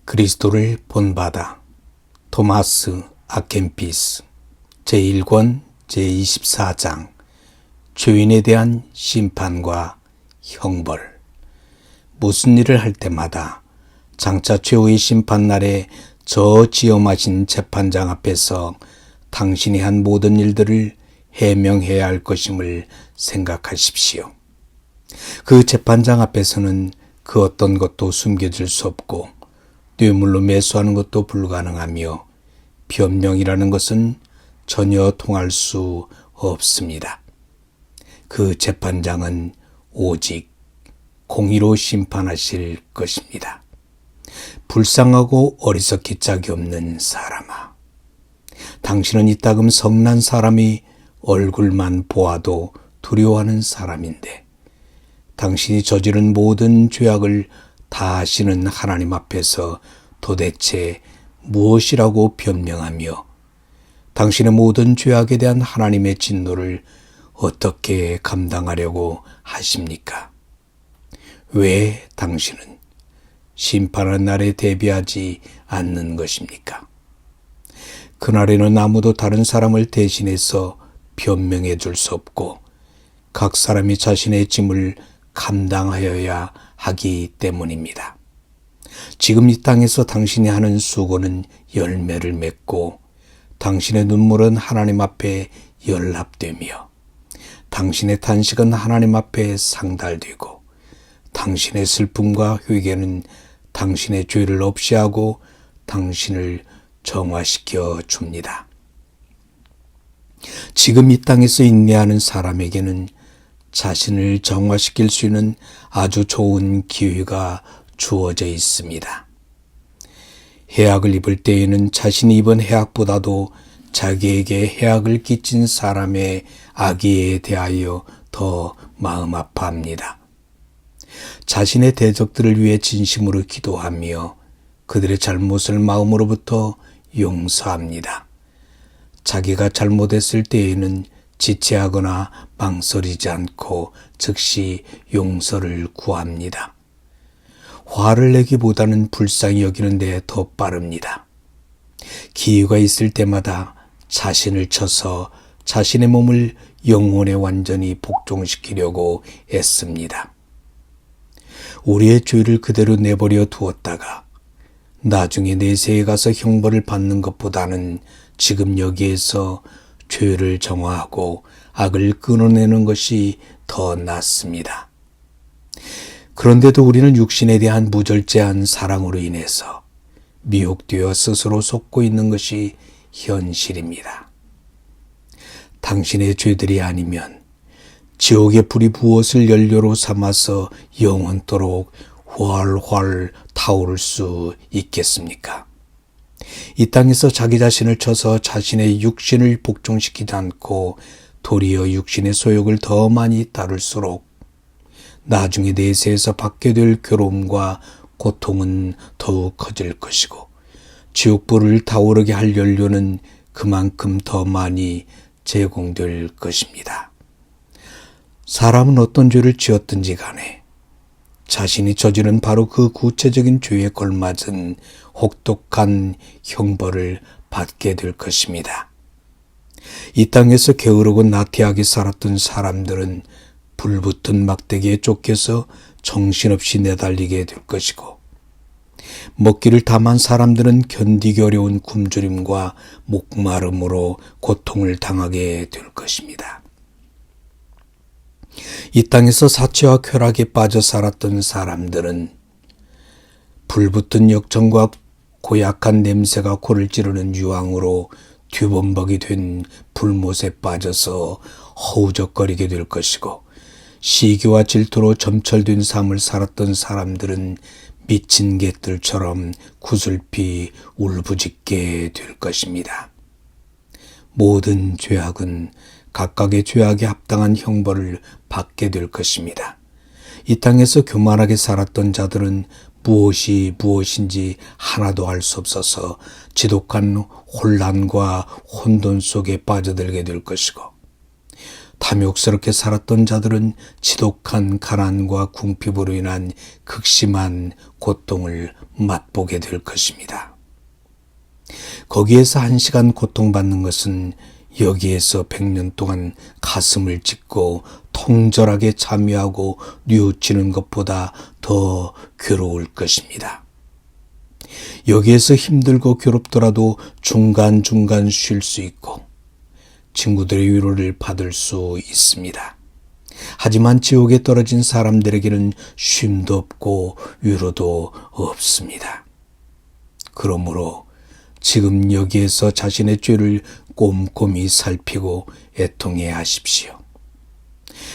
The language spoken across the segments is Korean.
그리스도를 본받아 토마스 아켄피스 제1권 제24장 죄인에 대한 심판과 형벌. 무슨 일을 할 때마다 장차 최후의 심판날에 저 지엄하신 재판장 앞에서 당신이 한 모든 일들을 해명해야 할 것임을 생각하십시오. 그 재판장 앞에서는 그 어떤 것도 숨겨질 수 없고 뇌물로 매수하는 것도 불가능하며 변명이라는 것은 전혀 통할 수 없습니다. 그 재판장은 오직 공의로 심판하실 것입니다. 불쌍하고 어리석기 짝이 없는 사람아, 당신은 이따금 성난 사람이 얼굴만 보아도 두려워하는 사람인데 당신이 저지른 모든 죄악을 다 아시는 하나님 앞에서 도대체 무엇이라고 변명하며 당신의 모든 죄악에 대한 하나님의 진노를 어떻게 감당하려고 하십니까? 왜 당신은 심판하는 날에 대비하지 않는 것입니까? 그날에는 아무도 다른 사람을 대신해서 변명해 줄 수 없고 각 사람이 자신의 짐을 감당하여야 하기 때문입니다. 지금 이 땅에서 당신이 하는 수고는 열매를 맺고 당신의 눈물은 하나님 앞에 연합되며 당신의 탄식은 하나님 앞에 상달되고 당신의 슬픔과 회개는 당신의 죄를 없이 하고 당신을 정화시켜 줍니다. 지금 이 땅에서 인내하는 사람에게는 자신을 정화시킬 수 있는 아주 좋은 기회가 주어져 있습니다. 해악을 입을 때에는 자신이 입은 해악보다도 자기에게 해악을 끼친 사람의 악의에 대하여 더 마음 아파합니다. 자신의 대적들을 위해 진심으로 기도하며 그들의 잘못을 마음으로부터 용서합니다. 자기가 잘못했을 때에는 지체하거나 망설이지 않고 즉시 용서를 구합니다. 화를 내기보다는 불쌍히 여기는 데 더 빠릅니다. 기회가 있을 때마다 자신을 쳐서 자신의 몸을 영혼에 완전히 복종시키려고 애씁니다. 우리의 죄를 그대로 내버려 두었다가 나중에 내세에 가서 형벌을 받는 것보다는 지금 여기에서 죄를 정화하고 악을 끊어내는 것이 더 낫습니다. 그런데도 우리는 육신에 대한 무절제한 사랑으로 인해서 미혹되어 스스로 속고 있는 것이 현실입니다. 당신의 죄들이 아니면 지옥의 불이 무엇을 연료로 삼아서 영원토록 활활 타오를 수 있겠습니까? 이 땅에서 자기 자신을 쳐서 자신의 육신을 복종시키지 않고 도리어 육신의 소욕을 더 많이 따를수록 나중에 내세에서 받게 될 괴로움과 고통은 더욱 커질 것이고 지옥불을 타오르게 할 연료는 그만큼 더 많이 제공될 것입니다. 사람은 어떤 죄를 지었든지 간에 자신이 저지른 바로 그 구체적인 죄에 걸맞은 혹독한 형벌을 받게 될 것입니다. 이 땅에서 게으르고 나태하게 살았던 사람들은 불붙은 막대기에 쫓겨서 정신없이 내달리게 될 것이고 먹기를 탐한 사람들은 견디기 어려운 굶주림과 목마름으로 고통을 당하게 될 것입니다. 이 땅에서 사치와 쾌락에 빠져 살았던 사람들은 불붙은 역정과 고약한 냄새가 코를 찌르는 유황으로 뒤범벅이 된 불못에 빠져서 허우적거리게 될 것이고 시기와 질투로 점철된 삶을 살았던 사람들은 미친 개들처럼 구슬피 울부짖게 될 것입니다. 모든 죄악은 각각의 죄악에 합당한 형벌을 받게 될 것입니다. 이 땅에서 교만하게 살았던 자들은 무엇이 무엇인지 하나도 알 수 없어서 지독한 혼란과 혼돈 속에 빠져들게 될 것이고 탐욕스럽게 살았던 자들은 지독한 가난과 궁핍으로 인한 극심한 고통을 맛보게 될 것입니다. 거기에서 1시간 고통받는 것은 여기에서 100년 동안 가슴을 찢고 통절하게 참여하고 뉘우치는 것보다 더 괴로울 것입니다. 여기에서 힘들고 괴롭더라도 중간중간 쉴 수 있고 친구들의 위로를 받을 수 있습니다. 하지만 지옥에 떨어진 사람들에게는 쉼도 없고 위로도 없습니다. 그러므로 지금 여기에서 자신의 죄를 꼼꼼히 살피고 애통해야 하십시오.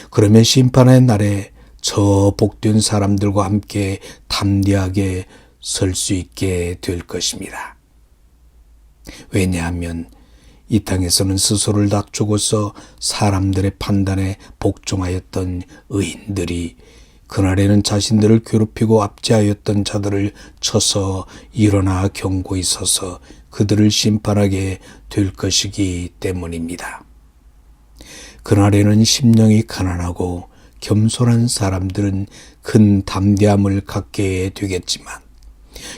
그러면 심판의 날에 저 복된 사람들과 함께 담대하게 설 수 있게 될 것입니다. 왜냐하면 이 땅에서는 스스로를 낮추고서 사람들의 판단에 복종하였던 의인들이 그날에는 자신들을 괴롭히고 압제하였던 자들을 쳐서 일어나 경고히 서서 그들을 심판하게 될 것이기 때문입니다. 그날에는 심령이 가난하고 겸손한 사람들은 큰 담대함을 갖게 되겠지만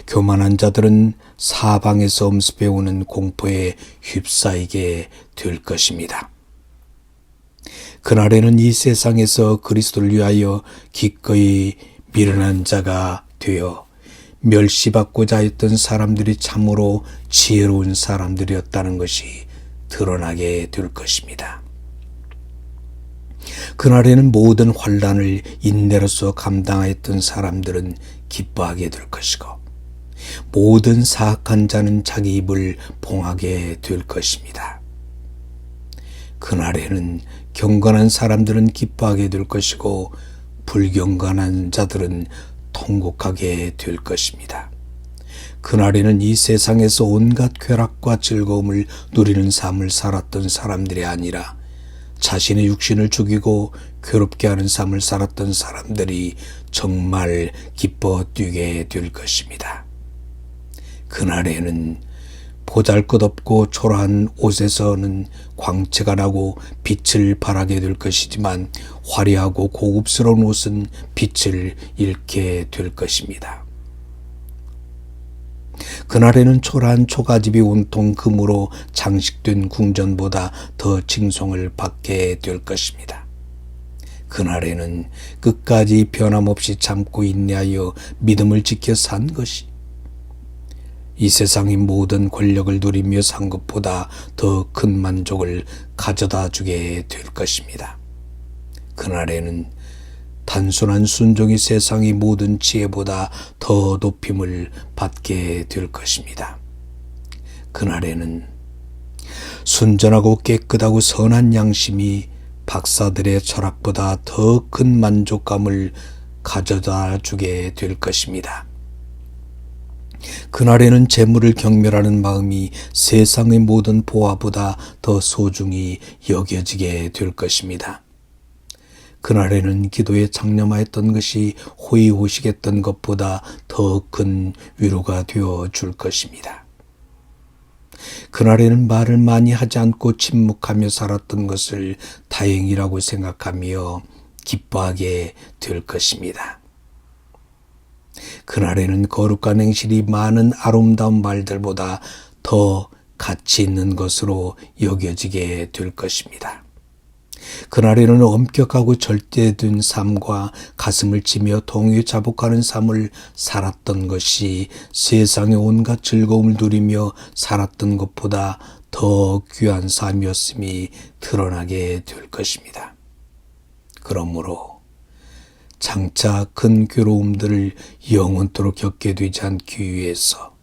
교만한 자들은 사방에서 엄습해오는 공포에 휩싸이게 될 것입니다. 그날에는 이 세상에서 그리스도를 위하여 기꺼이 미련한 자가 되어 멸시받고자 했던 사람들이 참으로 지혜로운 사람들이었다는 것이 드러나게 될 것입니다. 그날에는 모든 환난을 인내로서 감당하였던 사람들은 기뻐하게 될 것이고 모든 사악한 자는 자기 입을 봉하게 될 것입니다. 그날에는 경건한 사람들은 기뻐하게 될 것이고 불경건한 자들은 통곡하게 될 것입니다. 그날에는 이 세상에서 온갖 쾌락과 즐거움을 누리는 삶을 살았던 사람들이 아니라 자신의 육신을 죽이고 괴롭게 하는 삶을 살았던 사람들이 정말 기뻐 뛰게 될 것입니다. 그날에는 보잘것없고 초라한 옷에서는 광채가 나고 빛을 발하게 될 것이지만 화려하고 고급스러운 옷은 빛을 잃게 될 것입니다. 그날에는 초라한 초가집이 온통 금으로 장식된 궁전보다 더 칭송을 받게 될 것입니다. 그날에는 끝까지 변함없이 참고 인내하여 믿음을 지켜 산 것이 이 세상의 모든 권력을 누리며 산 것보다 더 큰 만족을 가져다 주게 될 것입니다. 그날에는 단순한 순종이 세상의 모든 지혜보다 더 높임을 받게 될 것입니다. 그날에는 순전하고 깨끗하고 선한 양심이 박사들의 철학보다 더 큰 만족감을 가져다 주게 될 것입니다. 그날에는 재물을 경멸하는 마음이 세상의 모든 보화보다 더 소중히 여겨지게 될 것입니다. 그날에는 기도에 장념하였던 것이 호의호식했던 것보다 더 큰 위로가 되어 줄 것입니다. 그날에는 말을 많이 하지 않고 침묵하며 살았던 것을 다행이라고 생각하며 기뻐하게 될 것입니다. 그날에는 거룩한 행실이 많은 아름다운 말들보다 더 가치 있는 것으로 여겨지게 될 것입니다. 그날에는 엄격하고 절대된 삶과 가슴을 치며 동요에 자복하는 삶을 살았던 것이 세상의 온갖 즐거움을 누리며 살았던 것보다 더 귀한 삶이었음이 드러나게 될 것입니다. 그러므로 장차 큰 괴로움들을 영원토록 겪게 되지 않기 위해서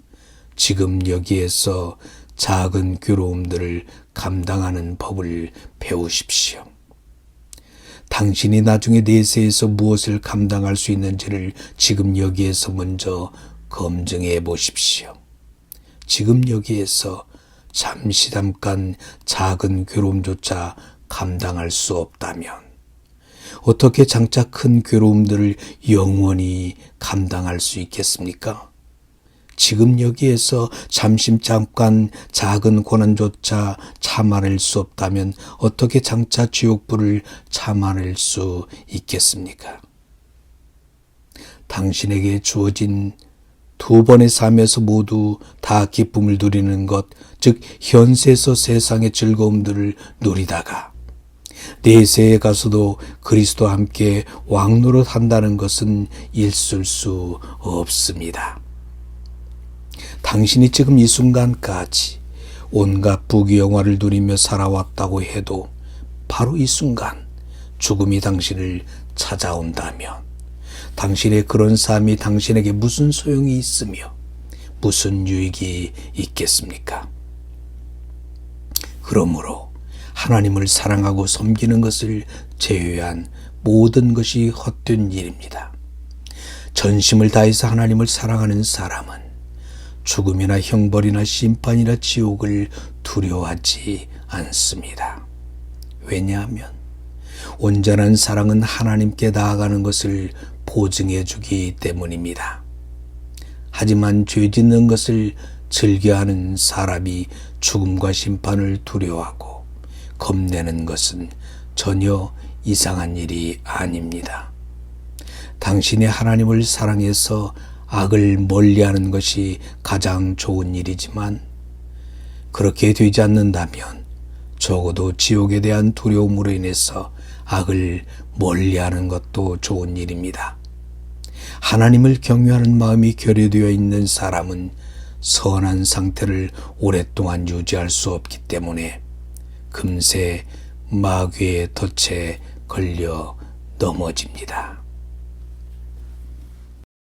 지금 여기에서 작은 괴로움들을 감당하는 법을 배우십시오. 당신이 나중에 내세에서 무엇을 감당할 수 있는지를 지금 여기에서 먼저 검증해 보십시오. 지금 여기에서 잠깐 작은 괴로움조차 감당할 수 없다면 어떻게 장차 큰 괴로움들을 영원히 감당할 수 있겠습니까? 지금 여기에서 잠깐 작은 고난조차 참아낼 수 없다면 어떻게 장차 지옥불을 참아낼 수 있겠습니까? 당신에게 주어진 두 번의 삶에서 모두 다 기쁨을 누리는 것, 즉 현세에서 세상의 즐거움들을 누리다가 내세에 가서도 그리스도와 함께 왕노릇 한다는 것은 있을 수 없습니다. 당신이 지금 이 순간까지 온갖 부귀영화를 누리며 살아왔다고 해도 바로 이 순간 죽음이 당신을 찾아온다면 당신의 그런 삶이 당신에게 무슨 소용이 있으며 무슨 유익이 있겠습니까? 그러므로 하나님을 사랑하고 섬기는 것을 제외한 모든 것이 헛된 일입니다. 전심을 다해서 하나님을 사랑하는 사람은 죽음이나 형벌이나 심판이나 지옥을 두려워하지 않습니다. 왜냐하면 온전한 사랑은 하나님께 나아가는 것을 보증해 주기 때문입니다. 하지만 죄 짓는 것을 즐겨하는 사람이 죽음과 심판을 두려워하고 겁내는 것은 전혀 이상한 일이 아닙니다. 당신이 하나님을 사랑해서 악을 멀리하는 것이 가장 좋은 일이지만 그렇게 되지 않는다면 적어도 지옥에 대한 두려움으로 인해서 악을 멀리하는 것도 좋은 일입니다. 하나님을 경외하는 마음이 결여되어 있는 사람은 선한 상태를 오랫동안 유지할 수 없기 때문에 금세 마귀의 덫에 걸려 넘어집니다.